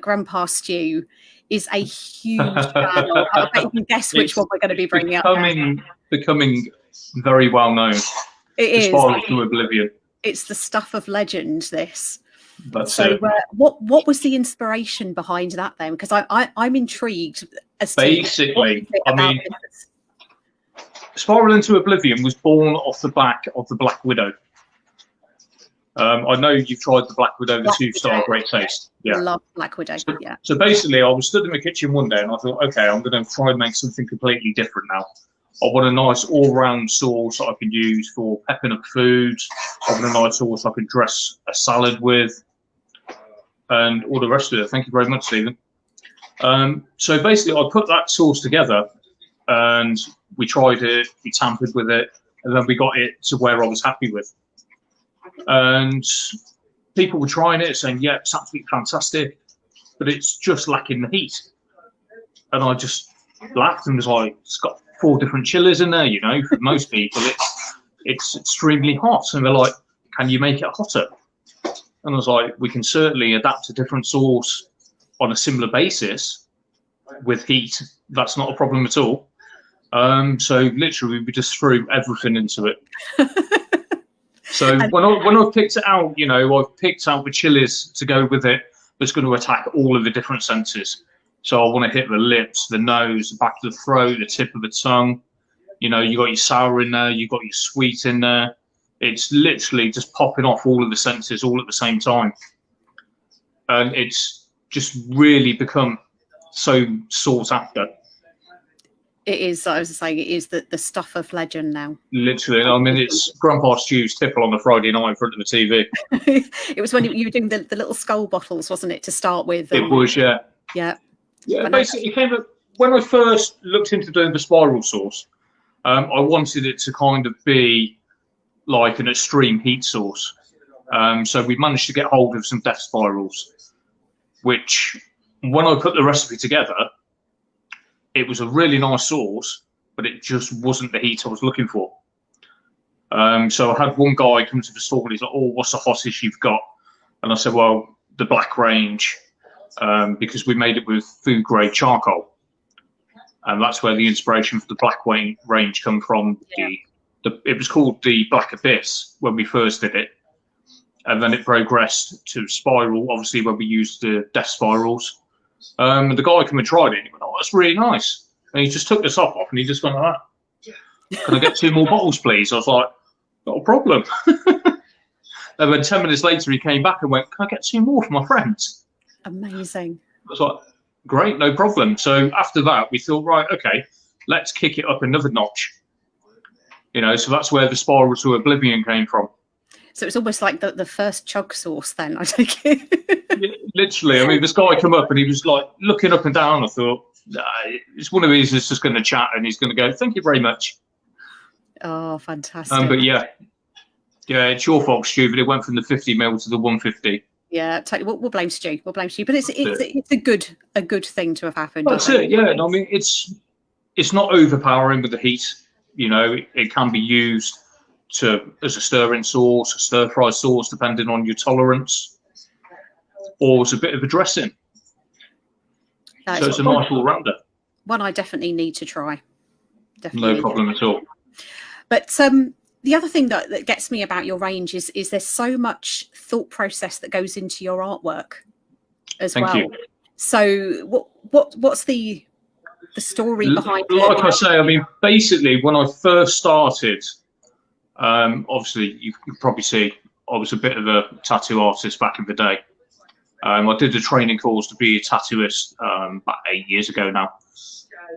[SPEAKER 1] Grandpa Stew is a huge fan of. I bet you can guess which one we're going to be bringing up.
[SPEAKER 3] Becoming very well known.
[SPEAKER 1] It is.
[SPEAKER 3] As far as to oblivion.
[SPEAKER 1] It's the stuff of legend, this.
[SPEAKER 3] That's it.
[SPEAKER 1] What was the inspiration behind that then? Because I'm intrigued as
[SPEAKER 3] basically, I mean, Spiral into Oblivion was born off the back of the Black Widow. I know you've tried the Black Widow, the 2-star, great taste. Yeah,
[SPEAKER 1] I love Black Widow. Yeah.
[SPEAKER 3] So basically, I was stood in the kitchen one day and I thought, okay, I'm going to try and make something completely different now. I want a nice all-round sauce that I can use for pepping up food. I want a nice sauce I can dress a salad with, and all the rest of it. Thank you very much, Stephen. So basically, I put that sauce together, and we tried it, we tampered with it, and then we got it to where I was happy with. And people were trying it, saying, yeah, it's absolutely fantastic, but it's just lacking the heat. And I just laughed and was like, it's got 4 different chilies in there, you know. For most people, it's extremely hot. And they're like, can you make it hotter? And I was like, we can certainly adapt a different sauce on a similar basis with heat. That's not a problem at all. So literally, we just threw everything into it. So when I picked it out, you know, I've picked out the chilies to go with it that's going to attack all of the different senses. So I want to hit the lips, the nose, the back of the throat, the tip of the tongue. You know, you got your sour in there, you got your sweet in there. It's literally just popping off all of the senses all at the same time. And it's just really become so sought after.
[SPEAKER 1] It is, I was saying, it is the stuff of legend now.
[SPEAKER 3] Literally, I mean, it's Grandpa Stew's tipple on a Friday night in front of the TV.
[SPEAKER 1] It was when you were doing the little skull bottles, wasn't it, to start with?
[SPEAKER 3] It was, yeah.
[SPEAKER 1] Yeah.
[SPEAKER 3] Yeah, basically, when I first looked into doing the spiral sauce, I wanted it to kind of be like an extreme heat sauce. So we managed to get hold of some death spirals, which, when I put the recipe together, it was a really nice sauce, but it just wasn't the heat I was looking for. So I had one guy come to the store and he's like, oh, what's the hottest you've got? And I said, well, the black range, because we made it with food grade charcoal. And that's where the inspiration for the black range come from. Yeah. It was called the Black Abyss when we first did it. And then it progressed to spiral, obviously, when we used the death spirals. And the guy came and tried it and he went, oh, that's really nice. And he just took the top off and he just went like that. Can I get 2 more bottles, please? I was like, not a problem. And then 10 minutes later, he came back and went, can I get 2 more for my friends?
[SPEAKER 1] Amazing.
[SPEAKER 3] I was like, great, no problem. So after that, we thought, right, okay, let's kick it up another notch. You know, so that's where the Spiral to Oblivion came from.
[SPEAKER 1] So it's almost like the first chug sauce then, I take it.
[SPEAKER 3] Yeah, literally, I mean, this guy came up and he was like looking up and down. I thought, nah, it's one of these that's just going to chat and he's going to go, thank you very much.
[SPEAKER 1] Oh, fantastic.
[SPEAKER 3] But yeah, it's your fault, Stu, but it went from the 50ml to the 150.
[SPEAKER 1] Yeah, totally. We'll blame Stu. We'll blame Stu. But it's a good thing to have happened.
[SPEAKER 3] That's it. Yeah, and I mean, it's not overpowering with the heat. You know, it can be used as a stirring sauce, a stir fry sauce, depending on your tolerance, or as a bit of a dressing. So it's a nice all rounder.
[SPEAKER 1] One I definitely need to try. Definitely.
[SPEAKER 3] No problem at all.
[SPEAKER 1] But the other thing that gets me about your range is there's so much thought process that goes into your artwork as well. Thank you. So what's the story behind it?
[SPEAKER 3] Like I say, I mean, basically, when I first started, obviously, you can probably see I was a bit of a tattoo artist back in the day. I did a training course to be a tattooist about 8 years ago now.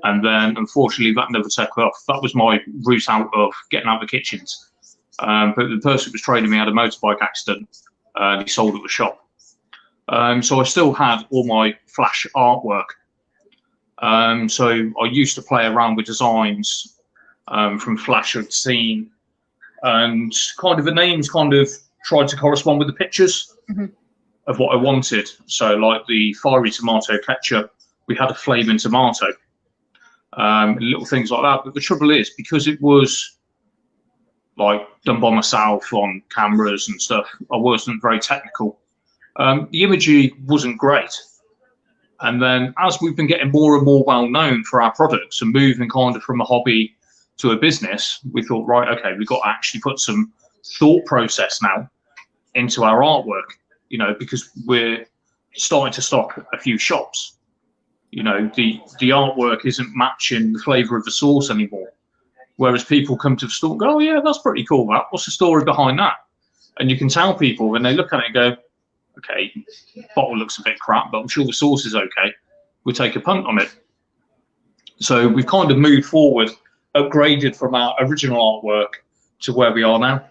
[SPEAKER 3] And then, unfortunately, that never took off. That was my route out of getting out of the kitchens. But the person who was training me had a motorbike accident and he sold at the shop. So I still had all my flash artwork. So I used to play around with designs from flash I'd seen. And kind of the names kind of tried to correspond with the pictures of what I wanted. So like the fiery tomato ketchup, we had a flaming tomato. Little things like that. But the trouble is, because it was like done by myself on cameras and stuff, I wasn't very technical. The imagery wasn't great. And then as we've been getting more and more well known for our products and moving kind of from a hobby to a business, we thought, right, okay, we've got to actually put some thought process now into our artwork, you know, because we're starting to stock a few shops. You know, the artwork isn't matching the flavour of the sauce anymore. Whereas people come to the store and go, oh, yeah, that's pretty cool, that. What's the story behind that? And you can tell people when they look at it and go, okay, bottle looks a bit crap, but I'm sure the sauce is okay. We'll take a punt on it. So we've kind of moved forward, upgraded from our original artwork to where we are now.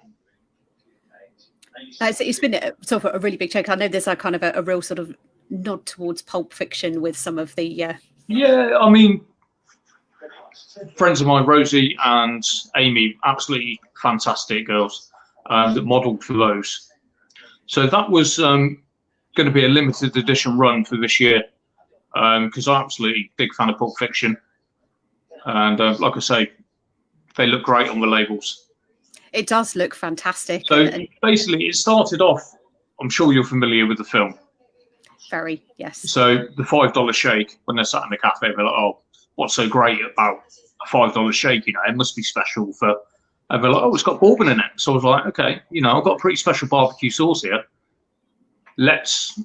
[SPEAKER 1] It's been sort of a really big change. I know there's a kind of a real sort of nod towards Pulp Fiction with some of the
[SPEAKER 3] Yeah, I mean, friends of mine, Rosie and Amy, absolutely fantastic girls that modelled for those. So that was going to be a limited edition run for this year, because I'm absolutely big fan of Pulp Fiction, and like I say, they look great on the labels.
[SPEAKER 1] It does look fantastic.
[SPEAKER 3] So basically, it started off. I'm sure you're familiar with the film.
[SPEAKER 1] Very, yes.
[SPEAKER 3] So the $5 shake, when they're sat in the cafe, they're like, "Oh, what's so great about a $5 shake? You know, it must be special for." And they're like, "Oh, it's got bourbon in it." So I was like, "Okay, you know, I've got a pretty special barbecue sauce here. Let's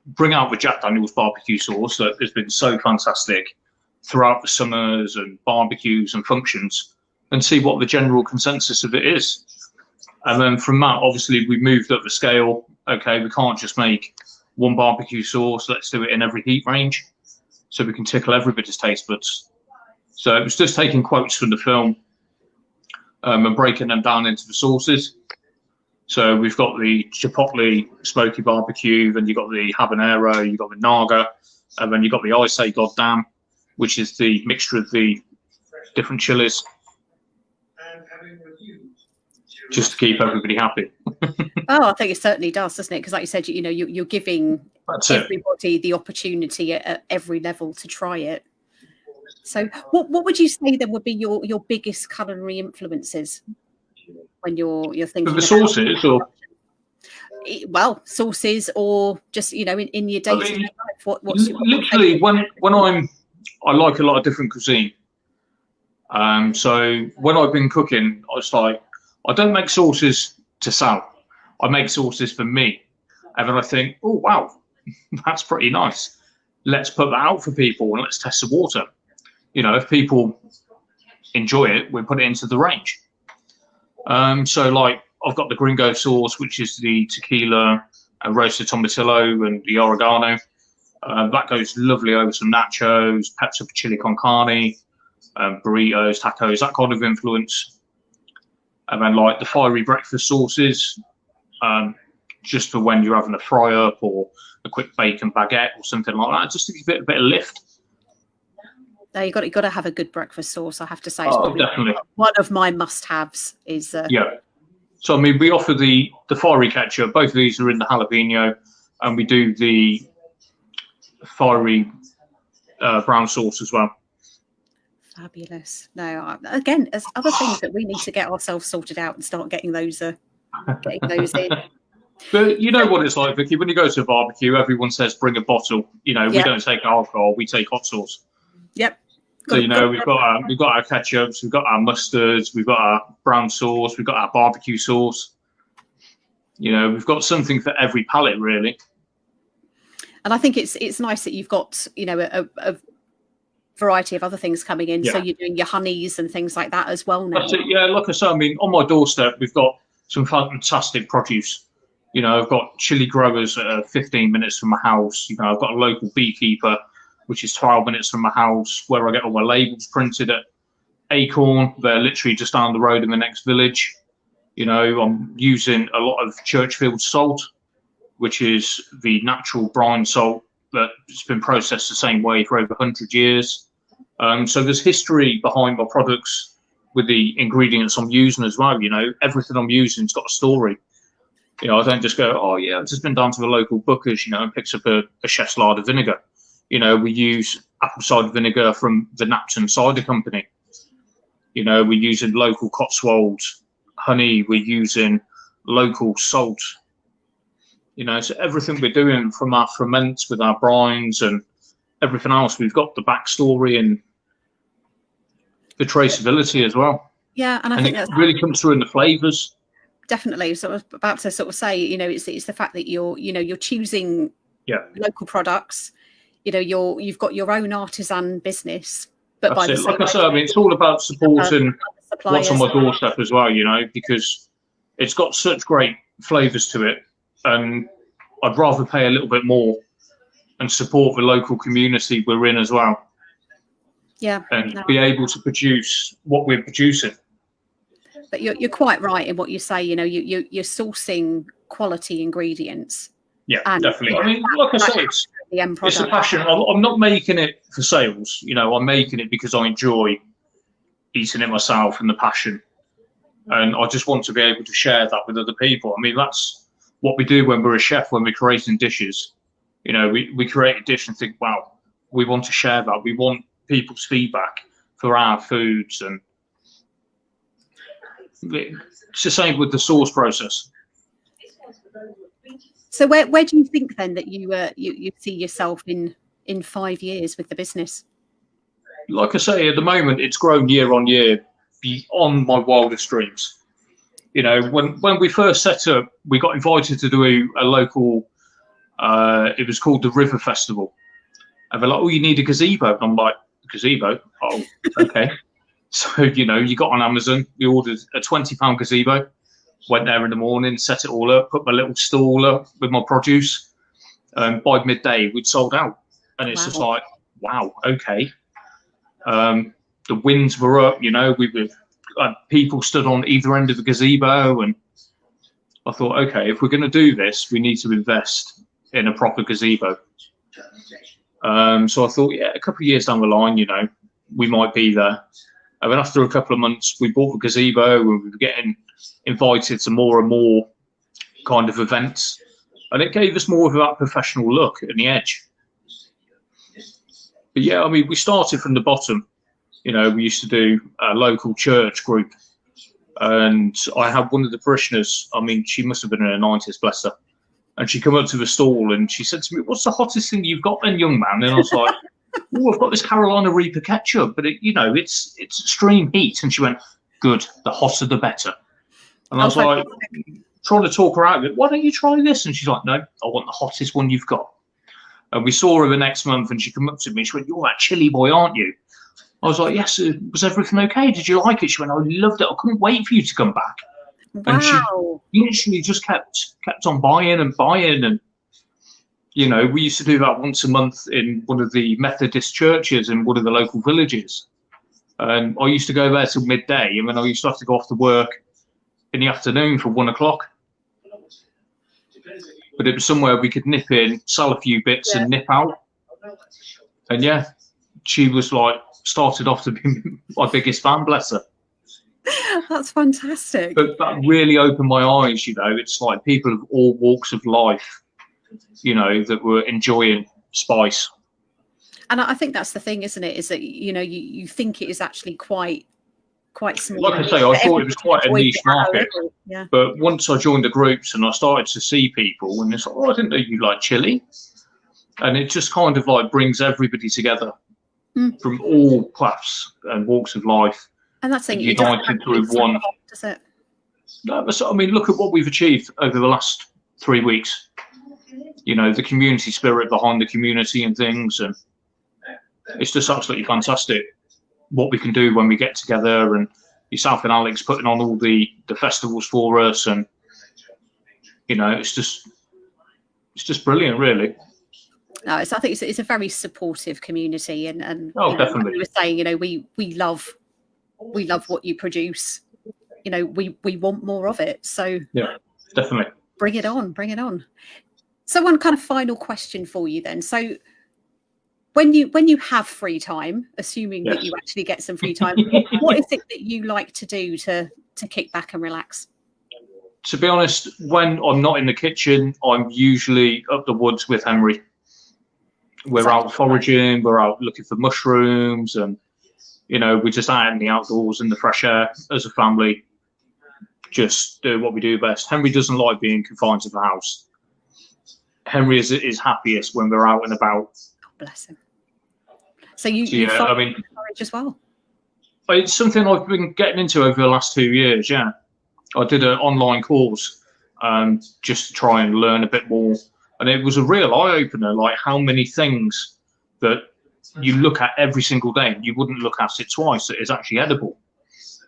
[SPEAKER 3] bring out the Jack Daniel's barbecue sauce that has been so fantastic throughout the summers and barbecues and functions, and see what the general consensus of it is." And then from that, obviously, we moved up the scale. Okay, we can't just make one barbecue sauce. Let's do it in every heat range, so we can tickle everybody's taste buds. So it was just taking quotes from the film and breaking them down into the sauces. So we've got the chipotle smoky barbecue, then you've got the habanero, you've got the naga, and then you've got the I Say Goddamn, which is the mixture of the different chilies, just to keep everybody happy.
[SPEAKER 1] Oh, I think it certainly does, doesn't it? Because like you said, you know, you're giving everybody the opportunity at every level to try it. So what would you say then would be your biggest culinary influences when you're thinking
[SPEAKER 3] the sauces, or
[SPEAKER 1] well, sauces, or just, you know, in your day-to-day life? What's
[SPEAKER 3] literally when I like a lot of different cuisine. So when I've been cooking, I was like, I don't make sauces to sell. I make sauces for me. And then I think, oh, wow, that's pretty nice. Let's put that out for people and let's test the water. You know, if people enjoy it, we put it into the range. So like I've got the gringo sauce, which is the tequila and roasted tomatillo and the oregano. That goes lovely over some nachos, pepper chili con carne, burritos, tacos, that kind of influence. And then like the fiery breakfast sauces, just for when you're having a fry up or a quick bacon baguette or something like that, just to give it a bit of lift.
[SPEAKER 1] No, you got to have a good breakfast sauce, I have to say.
[SPEAKER 3] Oh, definitely.
[SPEAKER 1] One of my must-haves is
[SPEAKER 3] yeah. So I mean, we offer the fiery ketchup. Both of these are in the jalapeno, and we do the fiery brown sauce as well.
[SPEAKER 1] Fabulous. No, again, there's other things that we need to get ourselves sorted out and start getting those in.
[SPEAKER 3] But you know what it's like, Vikki. When you go to a barbecue, everyone says bring a bottle. You know, we don't take alcohol; we take hot sauce.
[SPEAKER 1] Yep.
[SPEAKER 3] So you know, we've got our ketchups, we've got our mustards, we've got our brown sauce, we've got our barbecue sauce. You know, we've got something for every palate, really.
[SPEAKER 1] And I think it's nice that you've got, you know, a variety of other things coming in. So you're doing your honeys and things like that as well now.
[SPEAKER 3] That's it. Yeah, like I said, I mean, on my doorstep, we've got some fantastic produce. You know, I've got chili growers 15 minutes from my house. You know, I've got a local beekeeper, which is 12 minutes from my house, where I get all my labels printed at Acorn. They're literally just down the road in the next village. You know, I'm using a lot of Churchfield salt, which is the natural brine salt that's been processed the same way for over 100 years. So there's history behind my products with the ingredients I'm using as well. You know, everything I'm using's got a story. You know, I don't just go, oh yeah, I've just been down to the local Booker's, you know, and picks up a chef's larder vinegar. You know, we use apple cider vinegar from the Napton Cider Company. You know, we're using local Cotswolds honey. We're using local salt. You know, so everything we're doing from our ferments with our brines and everything else, we've got the backstory and the traceability as well.
[SPEAKER 1] Yeah, and I think
[SPEAKER 3] it really comes through in the flavours.
[SPEAKER 1] Definitely. So I was about to sort of say, you know, it's the fact that you're choosing local products. You know, you've got your own artisan business. But by the same
[SPEAKER 3] like I said, I mean, it's all about supporting what's on my doorstep as well, you know, because it's got such great flavours to it. And I'd rather pay a little bit more and support the local community we're in as well.
[SPEAKER 1] Yeah.
[SPEAKER 3] And be able to produce what we're producing.
[SPEAKER 1] But you're quite right in what you say. You know, you're sourcing quality ingredients.
[SPEAKER 3] Yeah, definitely. I mean, like I say, it's a passion. I'm not making it for sales. You know, I'm making it because I enjoy eating it myself and the passion. And I just want to be able to share that with other people. I mean, that's what we do when we're a chef, when we're creating dishes. You know, we create a dish and think, wow, we want to share that. We want people's feedback for our foods, and it's the same with the sauce process.
[SPEAKER 1] So where do you think then that you see yourself in 5 years with the business?
[SPEAKER 3] Like I say, at the moment, it's grown year on year beyond my wildest dreams. You know, when we first set up, we got invited to do a local, it was called the River Festival. And they're like, oh, you need a gazebo. And I'm like, gazebo? Oh, okay. So, you know, you got on Amazon, we ordered a £20 gazebo, went there in the morning, set it all up, put my little stall up with my produce. By midday, we'd sold out. And it's just like, wow, okay. The winds were up, you know, people stood on either end of the gazebo, and I thought, okay, if we're going to do this, we need to invest in a proper gazebo. So I thought, yeah, a couple of years down the line, you know, we might be there. And then after a couple of months, we bought the gazebo, and we were getting invited to more and more kind of events, and it gave us more of that professional look and the edge. But yeah, I mean, we started from the bottom. You know, we used to do a local church group, and I had one of the parishioners, I mean, she must have been in her 90s, bless her, and she come up to the stall and she said to me, what's the hottest thing you've got then, young man? And I was like, oh, I've got this Carolina Reaper ketchup, but you know, it's extreme heat. And she went, good, the hotter the better. And I was like, trying to talk her out of it, why don't you try this? And she's like, no, I want the hottest one you've got. And we saw her the next month, and she came up to me, she went, you're that chili boy, aren't you? I was like, yes, was everything okay? Did you like it? She went, I loved it. I couldn't wait for you to come back.
[SPEAKER 1] Wow.
[SPEAKER 3] And she literally just kept on buying and buying. And, you know, we used to do that once a month in one of the Methodist churches in one of the local villages. And I used to go there till midday, and then I used to have to go off to work in the afternoon for 1 o'clock. But it was somewhere we could nip in, sell a few bits and nip out. And yeah, she was like, started off to be my biggest fan, bless her.
[SPEAKER 1] That's fantastic.
[SPEAKER 3] But that really opened my eyes, you know. It's like people of all walks of life, you know, that were enjoying spice.
[SPEAKER 1] And I think that's the thing, isn't it? Is that, you know, you think it is actually quite small.
[SPEAKER 3] Like I say, I thought it was quite a niche market.
[SPEAKER 1] Yeah.
[SPEAKER 3] But once I joined the groups and I started to see people, and it's like, oh, I didn't know you like chili. And it just kind of like brings everybody together from all class and walks of life.
[SPEAKER 1] And that's the thing,
[SPEAKER 3] united through one.
[SPEAKER 1] Does it?
[SPEAKER 3] No, but I mean, look at what we've achieved over the last 3 weeks. You know, the community spirit behind the community and things, and it's just absolutely fantastic what we can do when we get together. And yourself and Alex putting on all the festivals for us, and you know, it's just brilliant, really.
[SPEAKER 1] No, I think it's a very supportive community, and
[SPEAKER 3] oh, definitely.
[SPEAKER 1] Like you were saying, you know, we love what you produce. You know, we want more of it. So
[SPEAKER 3] yeah, definitely.
[SPEAKER 1] Bring it on. So one kind of final question for you then. So when you have free time, assuming that you actually get some free time, what is it that you like to do to kick back and relax?
[SPEAKER 3] To be honest, when I'm not in the kitchen, I'm usually up the woods with Henry. We're out foraging, we're out looking for mushrooms, and you know, we're just out in the outdoors in the fresh air as a family, just do what we do best. Henry doesn't like being confined to the house. Henry is happiest when we're out and about.
[SPEAKER 1] Oh, bless him. So you forage as well?
[SPEAKER 3] It's something I've been getting into over the last 2 years, yeah. I did an online course just to try and learn a bit more. And it was a real eye-opener, like how many things that you look at every single day and you wouldn't look at it twice that is actually edible.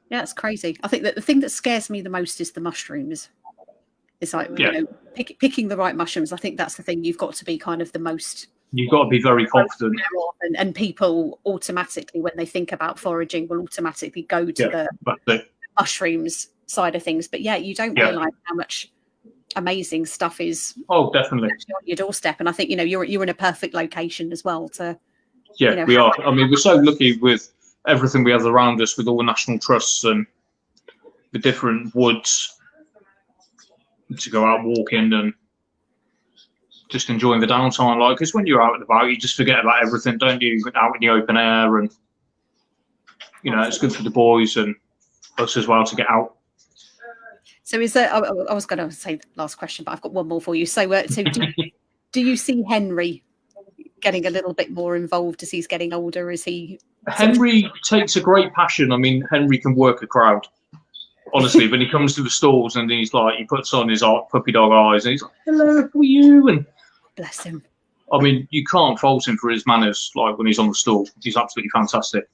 [SPEAKER 1] Yeah, it's crazy. I think that the thing that scares me the most is the mushrooms. It's like, you know, picking the right mushrooms. I think that's the thing. You've got to be kind of the most...
[SPEAKER 3] You've got to be very confident.
[SPEAKER 1] And people automatically, when they think about foraging, will automatically go to the mushrooms side of things. But yeah, you don't realise how much amazing stuff is
[SPEAKER 3] definitely
[SPEAKER 1] on your doorstep. And I think, you know, you're in a perfect location as well to...
[SPEAKER 3] Yeah,
[SPEAKER 1] you know,
[SPEAKER 3] we are. I mean, we're so lucky with everything we have around us, with all the national trusts and the different woods to go out walking and just enjoying the downtime. Like, because when you're out and about, you just forget about everything, don't you? Out in the open air, and you know, it's good for the boys and us as well to get out.
[SPEAKER 1] So is there, I was going to say the last question, but I've got one more for you. So, do you see Henry getting a little bit more involved as he's getting older? Is he?
[SPEAKER 3] Henry takes a great passion. I mean, Henry can work a crowd. Honestly, when he comes to the stalls and he's like, he puts on his puppy dog eyes and he's like, "Hello, how are you?" And
[SPEAKER 1] bless him.
[SPEAKER 3] I mean, you can't fault him for his manners. Like when he's on the stall, he's absolutely fantastic.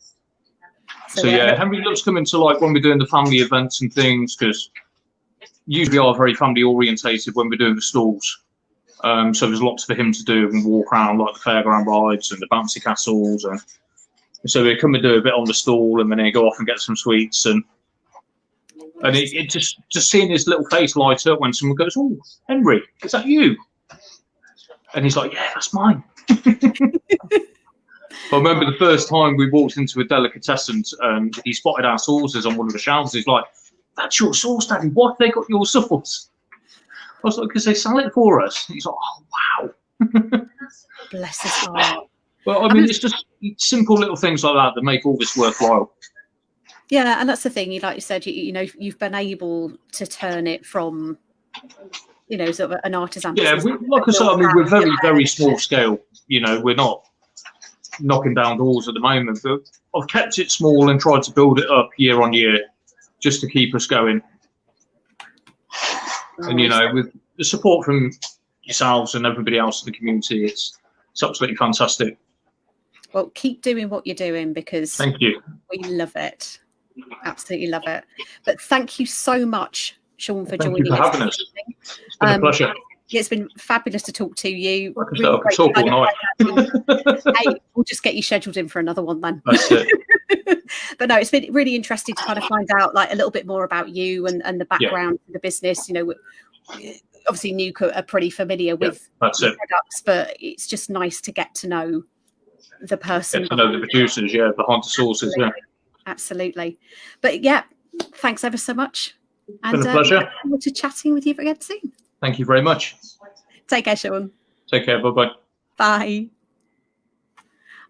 [SPEAKER 3] So yeah, Henry loves coming to like when we're doing the family events and things, because usually are very family orientated when we're doing the stalls. So there's lots for him to do and walk around like the fairground rides and the bouncy castles, and so we come and do a bit on the stall and then he go off and get some sweets, and it just seeing his little face light up when someone goes, "Oh, Henry, is that you?" And he's like, "Yeah, that's mine." I remember the first time we walked into a delicatessen and he spotted our sauces on one of the shelves. He's like, "That's your sauce, Daddy. Why have they got your sauce?" I was like, "Because they sell it for us." He's like, "Oh, wow."
[SPEAKER 1] Bless his heart.
[SPEAKER 3] Well, I mean, it's just simple little things like that that make all this worthwhile.
[SPEAKER 1] Yeah, and that's the thing. Like you said, you know, you've been able to turn it from, you know, sort of an artisan.
[SPEAKER 3] Yeah, like I said, I mean, we're very, very small scale. You know, we're not knocking down doors at the moment, but I've kept it small and tried to build it up year on year just to keep us going. And, you know, with the support from yourselves and everybody else in the community, it's absolutely fantastic.
[SPEAKER 1] Well, keep doing what you're doing, because
[SPEAKER 3] thank you.
[SPEAKER 1] We love it. Absolutely love it. But thank you so much, Shawn, for joining us.
[SPEAKER 3] Thank you for having us. It's been a pleasure.
[SPEAKER 1] It's been fabulous to talk to you.
[SPEAKER 3] Like I said, I could talk all night.
[SPEAKER 1] Hey, we'll just get you scheduled in for another one then.
[SPEAKER 3] That's it.
[SPEAKER 1] But no, it's been really interesting to kind of find out like a little bit more about you and the background of the business. You know, obviously Nuke are pretty familiar with the products, but it's just nice to get to know the person.
[SPEAKER 3] Get to know the producers, behind the sauces,
[SPEAKER 1] Absolutely. But yeah, thanks ever so much. And
[SPEAKER 3] it's been a pleasure.
[SPEAKER 1] Look forward to chatting with you again soon.
[SPEAKER 3] Thank you very much.
[SPEAKER 1] Take care, Shawn.
[SPEAKER 3] Take care. Bye-bye.
[SPEAKER 1] Bye.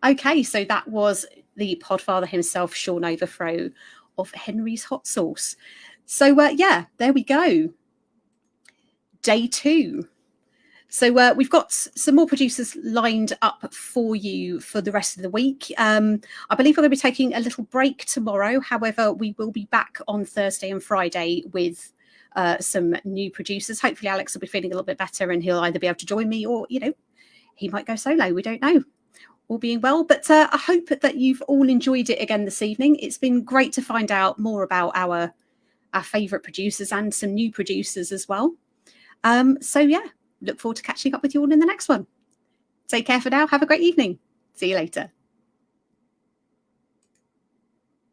[SPEAKER 1] Okay, so that was the podfather himself, Shawn Overthrow of Henry's Hot Sauce. So yeah, there we go. Day 2. So we've got some more producers lined up for you for the rest of the week. I believe we're going to be taking a little break tomorrow. However, we will be back on Thursday and Friday with some new producers. Hopefully Alex will be feeling a little bit better and he'll either be able to join me or, you know, he might go solo. We don't know. All being well. But I hope that you've all enjoyed it again this evening. It's been great to find out more about our favourite producers and some new producers as well. So yeah, look forward to catching up with you all in the next one. Take care for now. Have a great evening. See you later.